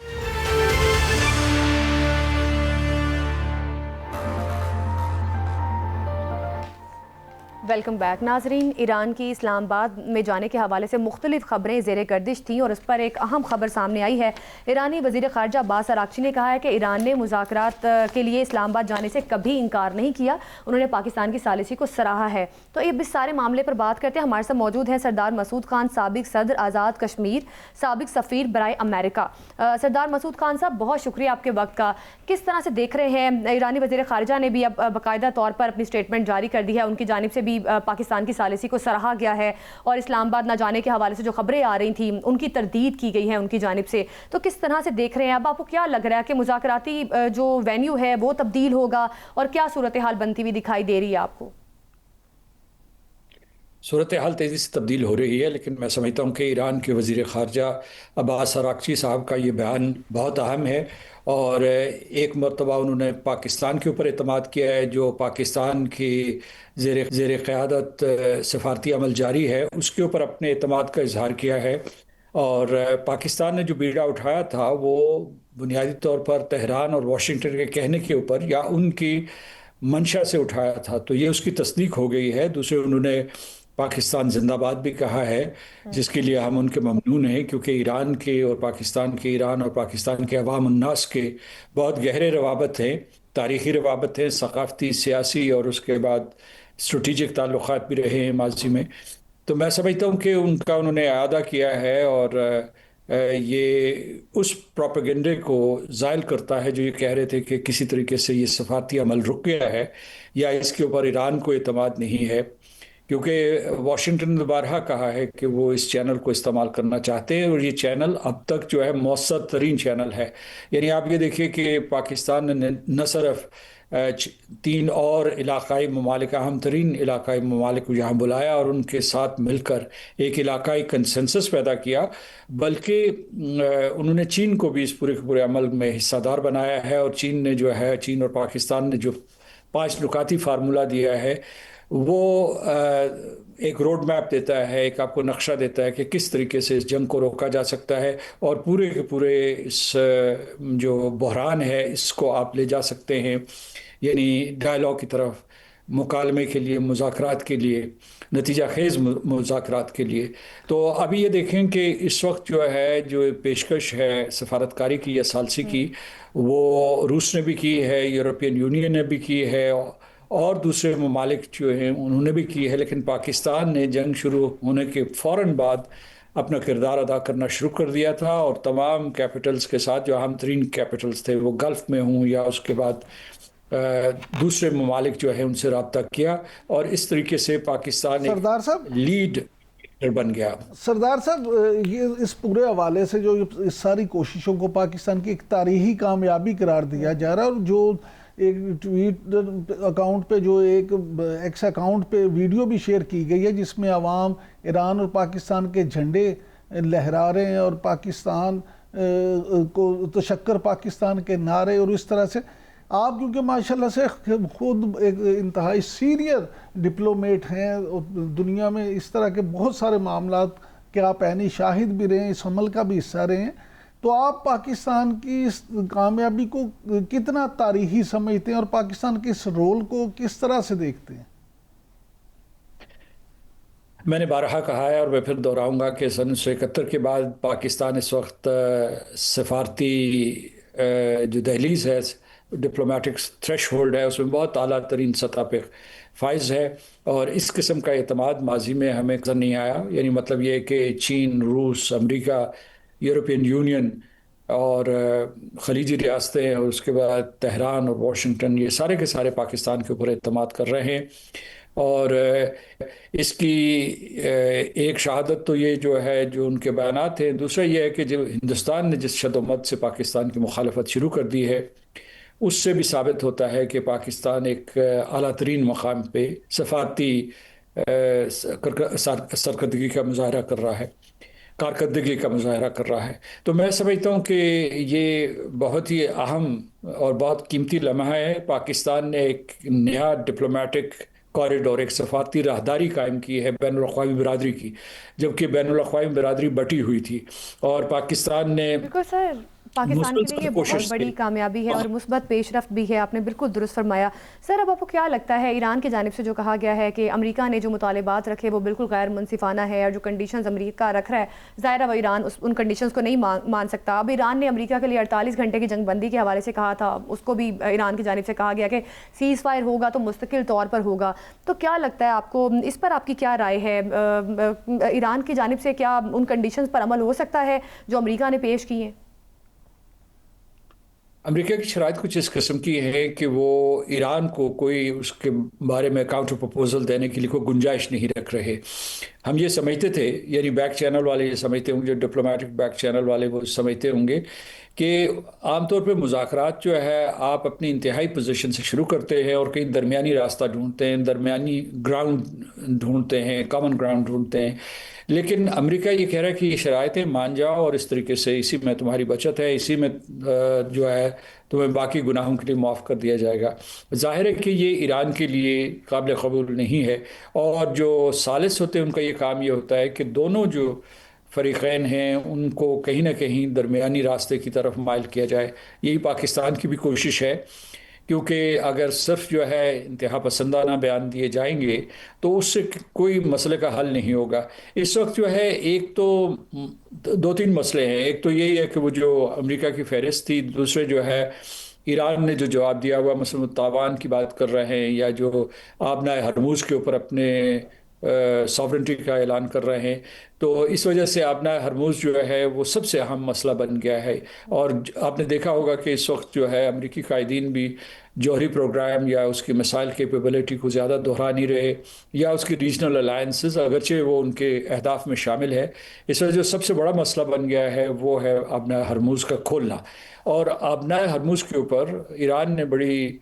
ویلکم بیک ناظرین، ایران کی اسلام آباد میں جانے کے حوالے سے مختلف خبریں زیر گردش تھیں اور اس پر ایک اہم خبر سامنے آئی ہے۔ ایرانی وزیر خارجہ عباس اراغچی نے کہا ہے کہ ایران نے مذاکرات کے لیے اسلام آباد جانے سے کبھی انکار نہیں کیا، انہوں نے پاکستان کی ثالثی کو سراہا ہے۔ تو اب اس سارے معاملے پر بات کرتے ہیں، ہمارے ساتھ موجود ہیں سردار مسعود خان، سابق صدر آزاد کشمیر، سابق سفیر برائے امریکہ۔ سردار مسعود خان صاحب بہت شکریہ آپ کے وقت کا۔ کس طرح سے دیکھ رہے ہیں، ایرانی وزیر خارجہ نے بھی اب باقاعدہ طور پر اپنی اسٹیٹمنٹ جاری کر دی ہے، ان کی جانب سے بھی پاکستان کی ثالثی کو سراہا گیا ہے اور اسلام آباد نہ جانے کے حوالے سے جو خبریں آ رہی تھیں ان کی تردید کی گئی ہے ان کی جانب سے، تو کس طرح سے دیکھ رہے ہیں اب؟ آپ کو کیا لگ رہا ہے کہ مذاکراتی جو وینیو ہے وہ تبدیل ہوگا اور کیا صورتحال بنتی ہوئی دکھائی دے رہی ہے آپ کو؟ صورتحال تیزی سے تبدیل ہو رہی ہے، لیکن میں سمجھتا ہوں کہ ایران کے وزیر خارجہ عباس اراغچی صاحب کا یہ بیان بہت اہم ہے، اور ایک مرتبہ انہوں نے پاکستان کے اوپر اعتماد کیا ہے، جو پاکستان کی زیر قیادت سفارتی عمل جاری ہے اس کے اوپر اپنے اعتماد کا اظہار کیا ہے، اور پاکستان نے جو بیڑا اٹھایا تھا وہ بنیادی طور پر تہران اور واشنگٹن کے کہنے کے اوپر یا ان کی منشا سے اٹھایا تھا، تو یہ اس کی تصدیق ہو گئی ہے۔ دوسرے انہوں نے پاکستان زندہ باد بھی کہا ہے، جس کے لیے ہم ان کے ممنون ہیں، کیونکہ ایران کے اور پاکستان کے عوام الناس کے بہت گہرے روابط ہیں، تاریخی روابط ہیں، ثقافتی، سیاسی اور اس کے بعد اسٹریٹجک تعلقات بھی رہے ہیں ماضی میں۔ تو میں سمجھتا ہوں کہ ان کا انہوں نے اعادہ کیا ہے، اور یہ اس پروپیگنڈے کو زائل کرتا ہے جو یہ کہہ رہے تھے کہ کسی طریقے سے یہ سفارتی عمل رک گیا ہے یا اس کے اوپر ایران کو اعتماد نہیں ہے، کیونکہ واشنگٹن نے بارہا کہا ہے کہ وہ اس چینل کو استعمال کرنا چاہتے ہیں، اور یہ چینل اب تک جو ہے مؤثر ترین چینل ہے۔ یعنی آپ یہ دیکھیے کہ پاکستان نے نہ صرف 3 اور علاقائی ممالک، اہم ترین علاقائی ممالک کو یہاں بلایا اور ان کے ساتھ مل کر ایک علاقائی کنسنسس پیدا کیا، بلکہ انہوں نے چین کو بھی اس پورے کے پورے عمل میں حصہ دار بنایا ہے، اور چین اور پاکستان نے جو 5 نکاتی فارمولہ دیا ہے وہ ایک روڈ میپ دیتا ہے، ایک آپ کو نقشہ دیتا ہے کہ کس طریقے سے اس جنگ کو روکا جا سکتا ہے، اور پورے کے پورے اس جو بحران ہے اس کو آپ لے جا سکتے ہیں، یعنی ڈائلاگ کی طرف، مکالمے کے لیے، مذاکرات کے لیے، نتیجہ خیز مذاکرات کے لیے۔ تو ابھی یہ دیکھیں کہ اس وقت جو پیشکش ہے سفارتکاری کی یا ثالثی کی، وہ روس نے بھی کی ہے، یورپین یونین نے بھی کی ہے، اور دوسرے ممالک جو ہیں انہوں نے بھی کی ہے، لیکن پاکستان نے جنگ شروع ہونے کے فوراً بعد اپنا کردار ادا کرنا شروع کر دیا تھا، اور تمام کیپٹلز کے ساتھ جو اہم ترین کیپٹلز تھے وہ گلف میں ہوں یا اس کے بعد دوسرے ممالک جو ہے ان سے رابطہ کیا، اور اس طریقے سے پاکستان ایک لیڈ بن گیا۔ سردار صاحب، یہ اس پورے حوالے سے جو اس ساری کوششوں کو پاکستان کی ایک تاریخی کامیابی قرار دیا جا رہا ہے، اور جو ایک ٹویٹ اکاؤنٹ پہ، جو ایک ایکس اکاؤنٹ پہ ویڈیو بھی شیئر کی گئی ہے جس میں عوام ایران اور پاکستان کے جھنڈے لہرا رہے ہیں، اور پاکستان کو تشکر پاکستان کے نعرے، اور اس طرح سے آپ کیونکہ ماشاءاللہ سے خود ایک انتہائی سینئر ڈپلومیٹ ہیں، دنیا میں اس طرح کے بہت سارے معاملات کہ آپ عینی شاہد بھی رہے ہیں، اس عمل کا بھی حصہ رہے ہیں، تو آپ پاکستان کی اس کامیابی کو کتنا تاریخی سمجھتے ہیں اور پاکستان کے اس رول کو کس طرح سے دیکھتے ہیں؟ میں نے بارہا کہا ہے اور میں پھر دہراؤں گا کہ سن 1971 کے بعد پاکستان اس وقت سفارتی جو دہلیز ہے، ڈپلومیٹک تھریش ہولڈ ہے، اس میں بہت اعلیٰ ترین سطح پہ فائز ہے، اور اس قسم کا اعتماد ماضی میں ہمیں نظر نہیں آیا. یعنی مطلب یہ کہ چین، روس، امریکہ، یورپین یونین اور خلیجی ریاستیں اور اس کے بعد تہران اور واشنگٹن، یہ سارے کے سارے پاکستان کے اوپر اعتماد کر رہے ہیں. اور اس کی ایک شہادت تو یہ جو ہے جو ان کے بیانات ہیں. دوسرا یہ ہے کہ جو ہندوستان نے جس شد و مد سے پاکستان کی مخالفت شروع کر دی ہے، اس سے بھی ثابت ہوتا ہے کہ پاکستان ایک اعلیٰ ترین مقام پہ سفارتی سرکردگی کا مظاہرہ کر رہا ہے، کارکردگی کا مظاہرہ کر رہا ہے. تو میں سمجھتا ہوں کہ یہ بہت ہی اہم اور بہت قیمتی لمحہ ہے. پاکستان نے ایک نیا ڈپلومیٹک کوریڈور، ایک سفارتی راہداری قائم کی ہے بین الاقوامی برادری کی، جبکہ بین الاقوامی برادری بٹی ہوئی تھی، اور پاکستان نے بالکل سر، پاکستان کے لیے یہ بہت بڑی کامیابی ہے اور مثبت پیش رفت بھی ہے، آپ نے بالکل درست فرمایا. سر اب آپ کو کیا لگتا ہے ایران کی جانب سے جو کہا گیا ہے کہ امریکہ نے جو مطالبات رکھے وہ بالکل غیر منصفانہ ہے، اور جو کنڈیشنز امریکہ رکھ رہا ہے ظاہر ہے وہ ایران ان کنڈیشنز کو نہیں مان سکتا. اب ایران نے امریکہ کے لیے 48 گھنٹے کی جنگ بندی کے حوالے سے کہا تھا، اس کو بھی ایران کی جانب سے کہا گیا کہ سیز فائر ہوگا تو مستقل طور پر ہوگا. تو کیا لگتا ہے آپ کو اس پر، آپ کی کیا رائے ہے؟ ایران کی جانب سے کیا ان کنڈیشنز پر عمل ہو سکتا ہے جو امریکہ نے پیش کی ہیں؟ امریکہ کی شرائط کچھ اس قسم کی ہے کہ وہ ایران کو کوئی اس کے بارے میں کاؤنٹر پروپوزل دینے کے لیے کوئی گنجائش نہیں رکھ رہے. ہم یہ سمجھتے تھے، یعنی بیک چینل والے یہ سمجھتے ہوں گے، جو ڈپلومیٹک بیک چینل والے وہ سمجھتے ہوں گے کہ عام طور پہ مذاکرات جو ہے آپ اپنی انتہائی پوزیشن سے شروع کرتے ہیں اور کہیں درمیانی راستہ ڈھونڈتے ہیں، درمیانی گراؤنڈ ڈھونڈتے ہیں، کامن گراؤنڈ ڈھونڈتے ہیں. لیکن امریکہ یہ کہہ رہا ہے کہ یہ شرائطیں مان جاؤ اور اس طریقے سے اسی میں تمہاری بچت ہے، اسی میں جو ہے تمہیں باقی گناہوں کے لیے معاف کر دیا جائے گا. ظاہر ہے کہ یہ ایران کے لیے قابل قبول نہیں ہے، اور جو ثالث ہوتے ہیں ان کا یہ کام یہ ہوتا ہے کہ دونوں جو فریقین ہیں ان کو کہیں نہ کہیں درمیانی راستے کی طرف مائل کیا جائے. یہی پاکستان کی بھی کوشش ہے، کیونکہ اگر صرف جو ہے انتہا پسندانہ بیان دیے جائیں گے تو اس سے کوئی مسئلے کا حل نہیں ہوگا. اس وقت جو ہے ایک تو دو تین مسئلے ہیں. ایک تو یہی ہے کہ وہ جو امریکہ کی فہرست تھی، دوسرے جو ہے ایران نے جو جواب دیا ہوا مثلا تائیوان کی بات کر رہے ہیں، یا جو آبنائے ہرموز کے اوپر اپنے ساورنٹی کا اعلان کر رہے ہیں. تو اس وجہ سے آبنائے ہرموز جو ہے وہ سب سے اہم مسئلہ بن گیا ہے. اور آپ نے دیکھا ہوگا کہ اس وقت جو ہے امریکی قائدین بھی جوہری پروگرام یا اس کی مسائل کیپیبلٹی کو زیادہ دہرا نہیں رہے، یا اس کی ریجنل الائنسز اگرچہ وہ ان کے اہداف میں شامل ہے. اس وجہ جو سب سے بڑا مسئلہ بن گیا ہے وہ ہے آبنائے ہرموز کا کھولنا. اور آبنائے ہرموز کے اوپر ایران نے بڑی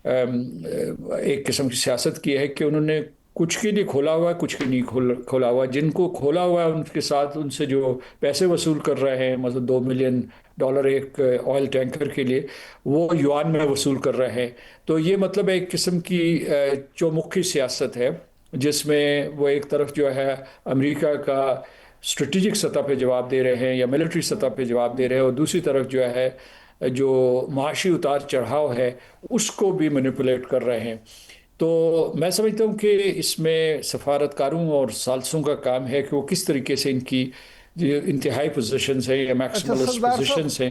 ایک قسم کی سیاست کی ہے کہ انہوں نے کچھ کے لیے کھولا ہوا ہے، کچھ کے نہیں کھولا ہوا. جن کو کھولا ہوا ہے ان کے ساتھ ان سے جو پیسے وصول کر رہے ہیں، مثلا $2 ملین ایک آئل ٹینکر کے لیے، وہ یوان میں وصول کر رہے ہیں. تو یہ مطلب ایک قسم کی چومکھی سیاست ہے، جس میں وہ ایک طرف جو ہے امریکہ کا اسٹریٹجک سطح پہ جواب دے رہے ہیں یا ملٹری سطح پہ جواب دے رہے ہیں، اور دوسری طرف جو ہے جو معاشی اتار چڑھاؤ ہے اس کو بھی مینیپولیٹ کر رہے ہیں. تو میں سمجھتا ہوں کہ اس میں سفارتکاروں اور ثالثوں کا کام ہے کہ وہ کس طریقے سے ان کی جو انتہائی پوزیشنز ہیں یا میکسیملسٹ پوزیشنز ہیں.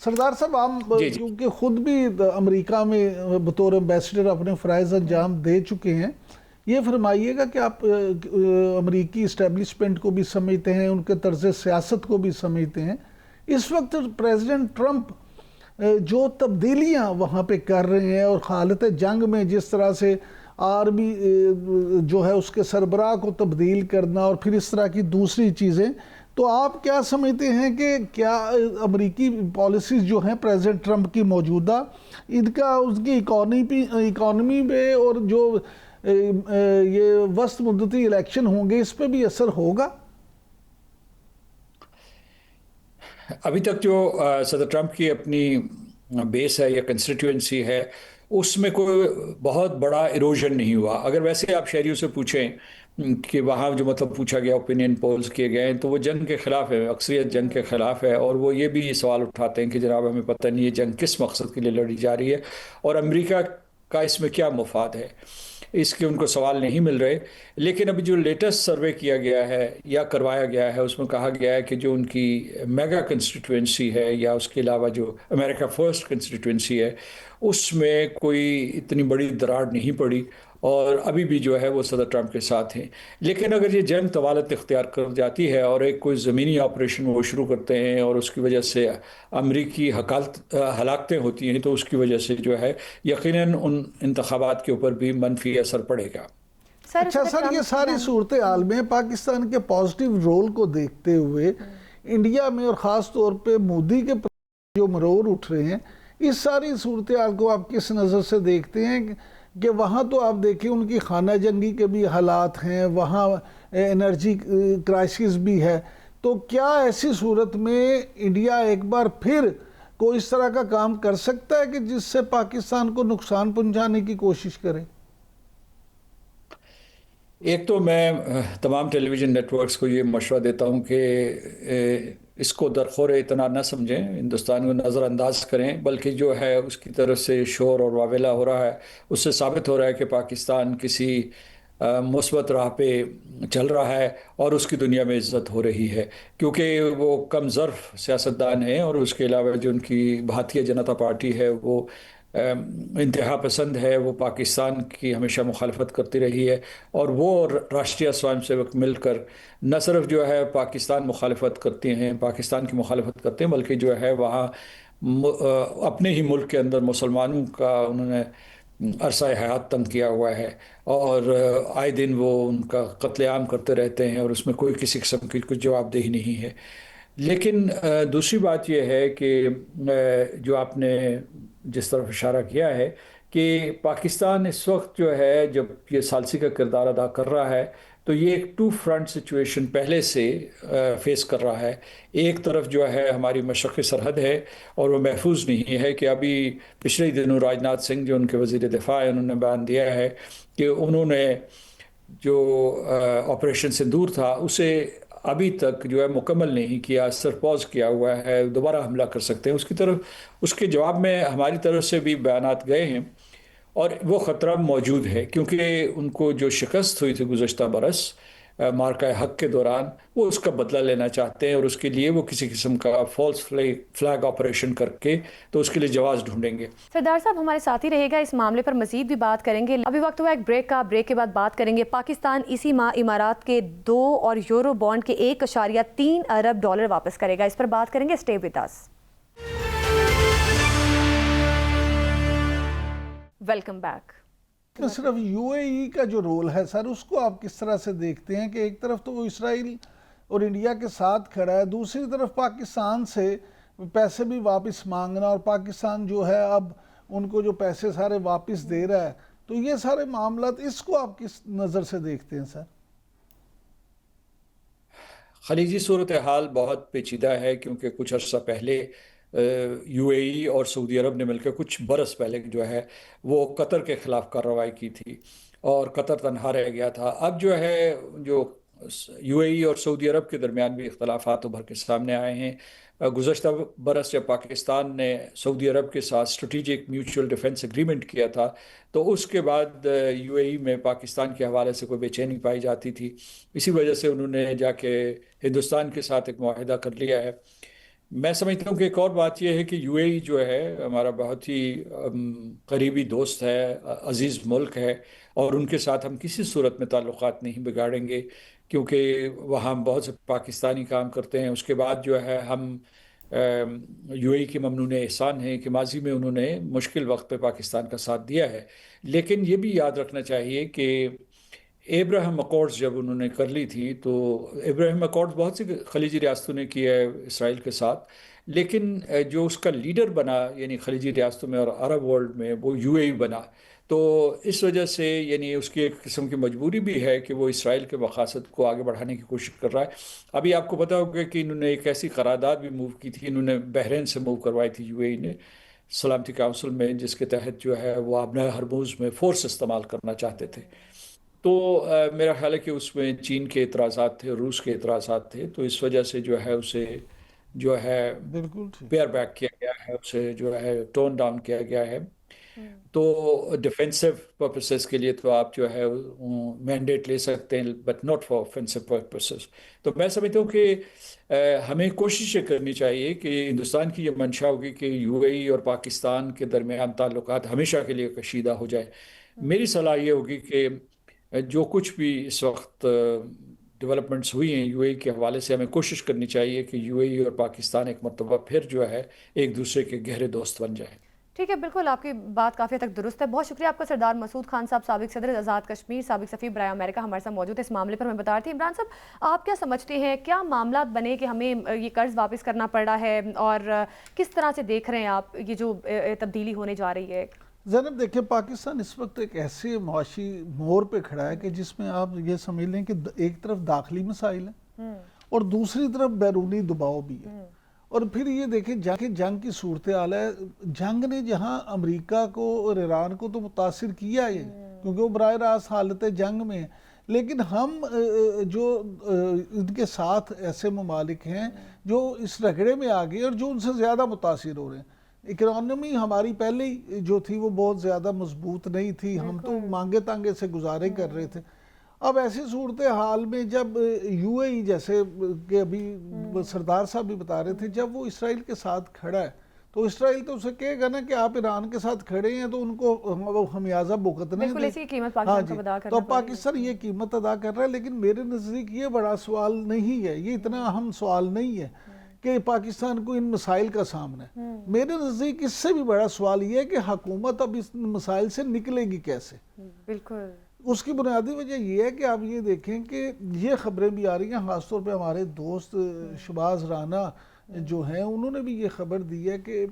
سردار صاحب، آپ کیونکہ خود بھی امریکہ میں بطور ایمبیسڈر اپنے فرائض انجام دے چکے ہیں، یہ فرمائیے گا کہ آپ امریکی اسٹیبلشمنٹ کو بھی سمجھتے ہیں، ان کے طرز سیاست کو بھی سمجھتے ہیں. اس وقت پریزیڈنٹ ٹرمپ جو تبدیلیاں وہاں پہ کر رہے ہیں، اور حالت جنگ میں جس طرح سے آرمی جو ہے اس کے سربراہ کو تبدیل کرنا اور پھر اس طرح کی دوسری چیزیں، تو آپ کیا سمجھتے ہیں کہ کیا امریکی پالیسیز جو ہیں پریزیڈنٹ ٹرمپ کی موجودہ، ان کا اس کی اکانومی پہ اور جو یہ وسط مدتی الیکشن ہوں گے اس پہ بھی اثر ہوگا؟ ابھی تک جو صدر ٹرمپ کی اپنی بیس ہے یا کنسٹیٹوئنسی ہے اس میں کوئی بہت بڑا ایروژن نہیں ہوا. اگر ویسے آپ شہریوں سے پوچھیں کہ وہاں جو مطلب پوچھا گیا اوپینین پولز کیے گئے ہیں تو وہ جنگ کے خلاف ہے, اکثریت جنگ کے خلاف ہے, اور وہ یہ بھی سوال اٹھاتے ہیں کہ جناب ہمیں پتہ نہیں یہ جنگ کس مقصد کے لیے لڑی جا رہی ہے اور امریکہ کا اس میں کیا مفاد ہے, اس کے ان کو سوال نہیں مل رہے. لیکن ابھی جو لیٹسٹ سروے کیا گیا ہے یا کروایا گیا ہے اس میں کہا گیا ہے کہ جو ان کی میگا کنسٹیٹوئنسی ہے یا اس کے علاوہ جو امریکہ فرسٹ کنسٹیٹوئنسی ہے اس میں کوئی اتنی بڑی دراڑ نہیں پڑی اور ابھی بھی جو ہے وہ صدر ٹرمپ کے ساتھ ہیں. لیکن اگر یہ جنگ طوالت اختیار کر جاتی ہے اور ایک کوئی زمینی آپریشن وہ شروع کرتے ہیں اور اس کی وجہ سے امریکی ہلاکتیں ہوتی ہیں تو اس کی وجہ سے جو ہے یقیناً ان انتخابات کے اوپر بھی منفی اثر پڑے گا. اچھا سر, یہ ساری صورتحال میں پاکستان کے پازیٹیو رول کو دیکھتے ہوئے انڈیا میں اور خاص طور پہ مودی کے جو مرور اٹھ رہے ہیں, اس ساری صورتحال کو آپ کس نظر سے دیکھتے ہیں کہ وہاں تو آپ دیکھیں ان کی خانہ جنگی کے بھی حالات ہیں, وہاں انرجی کرائسس بھی ہے, تو کیا ایسی صورت میں انڈیا ایک بار پھر کوئی اس طرح کا کام کر سکتا ہے کہ جس سے پاکستان کو نقصان پہنچانے کی کوشش کرے؟ ایک تو میں تمام ٹیلی ویژن نیٹ ورکس کو یہ مشورہ دیتا ہوں کہ اس کو درخور اطلاع نہ سمجھیں, ہندوستان کو نظر انداز کریں, بلکہ جو ہے اس کی طرف سے شور اور واویلا ہو رہا ہے اس سے ثابت ہو رہا ہے کہ پاکستان کسی مثبت راہ پہ چل رہا ہے اور اس کی دنیا میں عزت ہو رہی ہے, کیونکہ وہ کم ظرف سیاستدان ہیں اور اس کے علاوہ جو ان کی بھارتیہ جنتا پارٹی ہے وہ انتہا پسند ہے, وہ پاکستان کی ہمیشہ مخالفت کرتی رہی ہے اور وہ راشٹریہ سوئم سیوک مل کر نہ صرف جو ہے پاکستان مخالفت کرتے ہیں, پاکستان کی مخالفت کرتے ہیں, بلکہ جو ہے وہاں اپنے ہی ملک کے اندر مسلمانوں کا انہوں نے عرصہ حیات تنگ کیا ہوا ہے اور آئے دن وہ ان کا قتل عام کرتے رہتے ہیں اور اس میں کوئی کسی قسم کی کچھ جواب دہی نہیں ہے. لیکن دوسری بات یہ ہے کہ جو آپ نے جس طرف اشارہ کیا ہے کہ پاکستان اس وقت جو ہے جب یہ ثالثی کا کردار ادا کر رہا ہے تو یہ ایک ٹو فرنٹ سچویشن پہلے سے فیس کر رہا ہے. ایک طرف جو ہے ہماری مشرقی سرحد ہے اور وہ محفوظ نہیں ہے کہ ابھی پچھلے دنوں راجناتھ سنگھ جو ان کے وزیر دفاع ہیں انہوں نے بیان دیا ہے کہ انہوں نے جو آپریشن سندور تھا اسے ابھی تک جو ہے مکمل نہیں کیا, صرف پاز کیا ہوا ہے, دوبارہ حملہ کر سکتے ہیں. اس کی طرف اس کے جواب میں ہماری طرف سے بھی بیانات گئے ہیں اور وہ خطرہ موجود ہے کیونکہ ان کو جو شکست ہوئی تھی گزشتہ برس مارکہ حق کے دوران وہ اس کا بدلہ لینا چاہتے ہیں اور اس کے لیے وہ کسی قسم کا فالس فلیگ آپریشن کر کے تو اس کے لیے جواز ڈھونڈیں گے. سردار صاحب ہمارے ساتھ ہی رہے گا, اس معاملے پر مزید بھی بات کریں گے. ابھی وقت ہوا ایک بریک کا, بریک کے بعد بات کریں گے. پاکستان اسی ماہ امارات کے 2 اور یورو بانڈ کے 1.3 ارب ڈالر واپس کرے گا, اس پر بات کریں گے. Stay with us. Welcome back. صرف یو اے ای کا جو رول ہے سر, اس کو آپ کس طرح سے دیکھتے ہیں کہ ایک طرف تو وہ اسرائیل اور انڈیا کے ساتھ کھڑا ہے, دوسری طرف پاکستان سے پیسے بھی واپس مانگنا اور پاکستان جو ہے اب ان کو جو پیسے سارے واپس دے رہا ہے, تو یہ سارے معاملات اس کو آپ کس نظر سے دیکھتے ہیں سر؟ خلیجی صورتحال بہت پیچیدہ ہے کیونکہ کچھ عرصہ پہلے یو اے ای اور سعودی عرب نے مل کے کچھ برس پہلے جو ہے وہ قطر کے خلاف کارروائی کی تھی اور قطر تنہا رہ گیا تھا. اب جو ہے جو یو اے ای اور سعودی عرب کے درمیان بھی اختلافات ابھر کے سامنے آئے ہیں. گزشتہ برس جب پاکستان نے سعودی عرب کے ساتھ اسٹریٹجک میوچول ڈیفنس ایگریمنٹ کیا تھا تو اس کے بعد یو اے ای میں پاکستان کے حوالے سے کوئی بے چینی پائی جاتی تھی. اسی وجہ سے انہوں نے جا کے ہندوستان کے ساتھ ایک معاہدہ کر لیا ہے. میں سمجھتا ہوں کہ ایک اور بات یہ ہے کہ یو اے ای جو ہے ہمارا بہت ہی قریبی دوست ہے, عزیز ملک ہے اور ان کے ساتھ ہم کسی صورت میں تعلقات نہیں بگاڑیں گے کیونکہ وہاں بہت سے پاکستانی کام کرتے ہیں. اس کے بعد جو ہے ہم یو اے ای کے ممنون احسان ہیں کہ ماضی میں انہوں نے مشکل وقت پہ پاکستان کا ساتھ دیا ہے. لیکن یہ بھی یاد رکھنا چاہیے کہ ابراہیم اکارڈز جب انہوں نے کر لی تھی تو ابراہیم اکارڈز بہت سی خلیجی ریاستوں نے کی ہے اسرائیل کے ساتھ, لیکن جو اس کا لیڈر بنا یعنی خلیجی ریاستوں میں اور عرب ورلڈ میں وہ یو اے ای بنا. تو اس وجہ سے یعنی اس کی ایک قسم کی مجبوری بھی ہے کہ وہ اسرائیل کے مقاصد کو آگے بڑھانے کی کوشش کر رہا ہے. ابھی آپ کو پتہ ہوگا کہ انہوں نے ایک ایسی قرارداد بھی موو کی تھی, انہوں نے بحرین سے موو کروائی تھی یو اے ای نے, سلامتی کونسل میں، جس کے تحت جو ہے وہ آبنہ ہرموز میں فورس استعمال کرنا چاہتے تھے. تو میرا خیال ہے کہ اس میں چین کے اعتراضات تھے، روس کے اعتراضات تھے، تو اس وجہ سے جو ہے اسے جو ہے بالکل ٹھیک. پیئر بیک کیا گیا ہے، اسے جو ہے ٹون ڈاؤن کیا گیا ہے. تو ڈیفینسو پرپسز کے لیے تو آپ جو ہے مینڈیٹ لے سکتے ہیں، بٹ ناٹ فار آفینسو پرپسز. تو میں سمجھتا ہوں کہ ہمیں کوشش کرنی چاہیے کہ ہندوستان کی یہ منشا ہوگی کہ یو اے ای اور پاکستان کے درمیان تعلقات ہمیشہ کے لیے کشیدہ ہو جائے. میری صلاح یہ ہوگی کہ جو کچھ بھی اس وقت ڈیولپمنٹس ہوئی ہیں یو اے ای کے حوالے سے، ہمیں کوشش کرنی چاہیے کہ یو اے ای اور پاکستان ایک مرتبہ پھر جو ہے ایک دوسرے کے گہرے دوست بن جائیں. ٹھیک ہے، بالکل آپ کی بات کافی حد تک درست ہے. بہت شکریہ آپ کا سردار مسعود خان صاحب، سابق صدر آزاد کشمیر، سابق سفیر برائے امریکہ ہمارے ساتھ موجود ہے. اس معاملے پر ہمیں بتا رہے تھے. عمران صاحب، آپ کیا سمجھتے ہیں، کیا معاملات بنے کہ ہمیں یہ قرض واپس کرنا پڑ رہا ہے، اور کس طرح سے دیکھ رہے ہیں آپ یہ جو تبدیلی ہونے جا رہی ہے؟ زینب دیکھیں، پاکستان اس وقت ایک ایسے معاشی موڑ پہ کھڑا ہے کہ جس میں آپ یہ سمجھ لیں کہ ایک طرف داخلی مسائل ہیں اور دوسری طرف بیرونی دباؤ بھی ہے. اور پھر یہ دیکھیں جنگ کی صورتحال ہے. جنگ نے جہاں امریکہ کو اور ایران کو تو متاثر کیا ہے کیونکہ وہ براہ راست حالت جنگ میں ہے، لیکن ہم جو ان کے ساتھ ایسے ممالک ہیں جو اس رگڑے میں آ گئے اور جو ان سے زیادہ متاثر ہو رہے ہیں. اکانومی ہماری پہلے جو تھی وہ بہت زیادہ مضبوط نہیں تھی، ہم تو مانگے تانگے سے گزارے کر رہے تھے. اب ایسی صورتحال میں جب یو اے ای جیسے کہ ابھی سردار صاحب بھی بتا رہے تھے، جب وہ اسرائیل کے ساتھ کھڑا ہے تو اسرائیل تو اسے کہے گا نا کہ آپ ایران کے ساتھ کھڑے ہیں تو ان کو خمیازہ بھگتنے بالکل اسی قیمت پاکستان کو ادا کرنا تو پاکستان یہ قیمت ادا کر رہا ہے. لیکن میرے نزدیک یہ بڑا سوال نہیں ہے، یہ اتنا اہم سوال نہیں ہے کہ پاکستان کو ان مسائل کا سامنا ہے. میرے نزدیک اس سے بھی بڑا سوال یہ ہے کہ حکومت اب اس مسائل سے نکلے گی کیسے. بالکل اس کی بنیادی وجہ یہ ہے کہ آپ یہ دیکھیں کہ یہ خبریں بھی آ رہی ہیں، خاص طور پہ ہمارے دوست شباز رانا جو ہیں انہوں نے بھی یہ خبر دی ہے کہ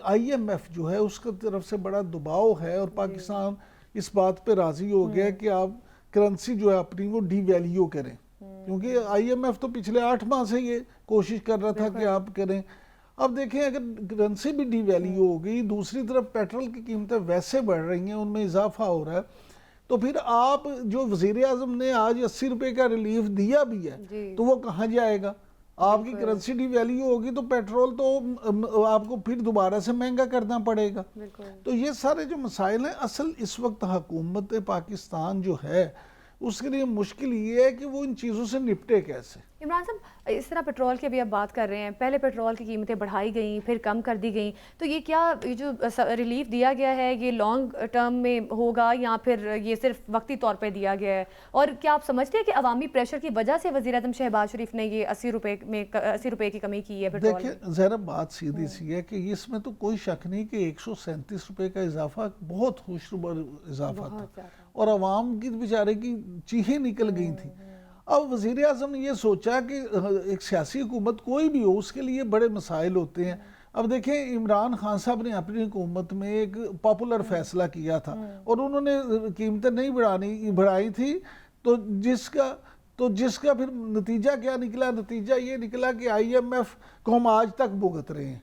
آئی ایم ایف جو ہے اس کی طرف سے بڑا دباؤ ہے اور پاکستان اس بات پہ راضی ہو گیا کہ آپ کرنسی جو ہے اپنی وہ ڈی ویلیو کریں، کیونکہ آئی ایم ایف تو پچھلے 8 ماہ سے یہ کوشش کر رہا تھا کہ آپ کریں. اب دیکھیں اگر کرنسی بھی ڈی ویلیو ہو گئی، دوسری طرف پیٹرول کی قیمتیں ویسے بڑھ رہی ہیں، ان میں اضافہ ہو رہا ہے، تو پھر آپ جو وزیر اعظم نے آج 80 روپے کا ریلیف دیا بھی ہے تو وہ کہاں جائے گا؟ آپ کی کرنسی ڈی ویلیو ہوگی تو پیٹرول تو آپ کو پھر دوبارہ سے مہنگا کرنا پڑے گا. تو یہ سارے جو مسائل ہیں، اصل اس وقت حکومت پاکستان جو ہے اس کے لیے مشکل یہ ہے کہ وہ ان چیزوں سے نپٹے کیسے. عمران صاحب، اس طرح پیٹرول کی ابھی آپ بات کر رہے ہیں، پہلے پیٹرول کی قیمتیں بڑھائی گئیں پھر کم کر دی گئیں، تو یہ کیا یہ جو ریلیف دیا گیا ہے یہ لانگ ٹرم میں ہوگا یا پھر یہ صرف وقتی طور پہ دیا گیا ہے؟ اور کیا آپ سمجھتے ہیں کہ عوامی پریشر کی وجہ سے وزیر اعظم شہباز شریف نے یہ 80 روپے کی کمی کی ہے پیٹرول میں؟ دیکھیں زینب، بات سیدھی سی ہے کہ اس میں تو کوئی شک نہیں کہ 137 روپے کا اضافہ بہت خوشگوار اضافہ تھا اور عوام کی بیچارے کی چیخیں نکل گئی تھیں. اب وزیر اعظم نے یہ سوچا کہ ایک سیاسی حکومت کوئی بھی ہو اس کے لیے بڑے مسائل ہوتے ہیں. اب دیکھیں عمران خان صاحب نے اپنی حکومت میں ایک پاپولر فیصلہ کیا تھا اور انہوں نے قیمتیں نہیں بڑھائی تھی، تو جس کا پھر نتیجہ کیا نکلا؟ نتیجہ یہ نکلا کہ آئی ایم ایف کو ہم آج تک بھگت رہے ہیں.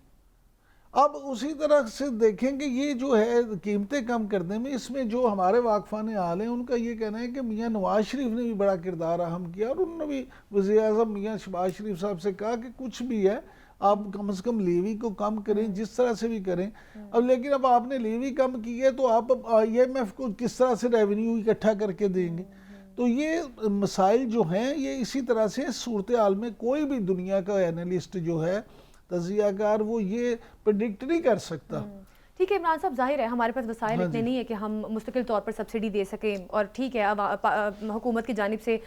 اب اسی طرح سے دیکھیں کہ یہ جو ہے قیمتیں کم کرنے میں، اس میں جو ہمارے واقفان حال ہیں ان کا یہ کہنا ہے کہ میاں نواز شریف نے بھی بڑا کردار اہم کیا، اور انہوں نے بھی وزیر اعظم میاں شہباز شریف صاحب سے کہا کہ کچھ بھی ہے آپ کم از کم لیوی کو کم کریں، جس طرح سے بھی کریں. اب لیکن اب آپ نے لیوی کم کی ہے تو آپ آئی ایم ایف کو کس طرح سے ریونیو اکٹھا کر کے دیں گے؟ تو یہ مسائل جو ہیں یہ اسی طرح سے صورتحال میں کوئی بھی دنیا کا اینالسٹ جو ہے، تجزیہ کار، وہ یہ پریڈکٹ نہیں کر سکتا. ٹھیک ہے عمران صاحب، ظاہر ہے ہمارے پاس وسائل اتنے نہیں ہے کہ ہم مستقل طور پر سبسڈی دے سکیں، اور ٹھیک ہے حکومت کی جانب سے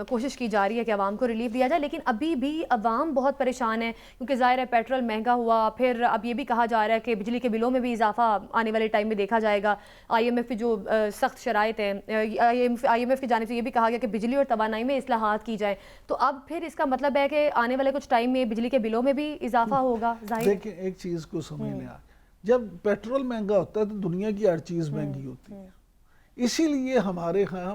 کوشش کی جا رہی ہے کہ عوام کو ریلیف دیا جائے، لیکن ابھی بھی عوام بہت پریشان ہے کیونکہ ظاہر ہے پیٹرول مہنگا ہوا، پھر اب یہ بھی کہا جا رہا ہے کہ بجلی کے بلوں میں بھی اضافہ آنے والے ٹائم میں دیکھا جائے گا. آئی ایم ایف کی جو سخت شرائط ہیں، آئی ایم ایف کی جانب سے یہ بھی کہا گیا کہ بجلی اور توانائی میں اصلاحات کی جائیں، تو اب پھر اس کا مطلب ہے کہ آنے والے کچھ ٹائم میں بجلی کے بلوں میں بھی اضافہ ہوگا. ظاہر دیکھیں ایک چیز کو سمجھ لیں، جب پیٹرول مہنگا ہوتا ہے تو دنیا کی ہر چیز مہنگی ہوتی ہے. اسی لیے ہمارے ہاں